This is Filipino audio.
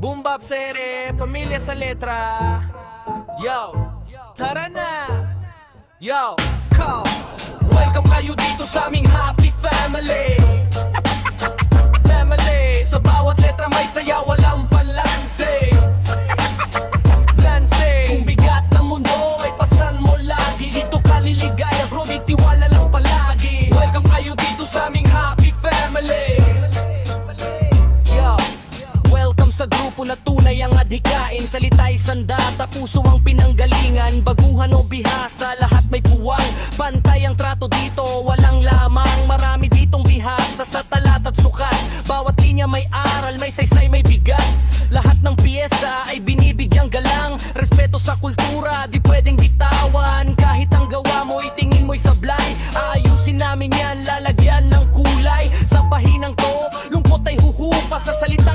Boom bap sere, pamilya sa letra. Yo, tara na. Yo, come. Welcome kayo dito sa aming happy family. Family, sa bawat letra may saya, walang palanse. Kung bigat ng mundo ay pasan mo lagi. Dito ka liligaya bro, di tiwala lang palagi. Welcome kayo dito sa aming happy family. Yo, welcome sa grupo na tunay ang adhikain. Salita'y sandata, puso ang pinanggalingan. Baguhan o bihasa, lahat may puwang. Pantay ang trato dito, walang lamang. Marami ditong bihasa sa talat at sukat. Bawat linya may aral, may saysay, may bigat. Lahat ng piyesa ay binibigyang galang. Respeto sa kultura, di pwedeng bitawan. Kahit ang gawa mo, itingin mo'y sablay. Ayusin namin yan, lalagyan ng kulay. Sa pahinang to, lungkot ay huhupa. Sa salita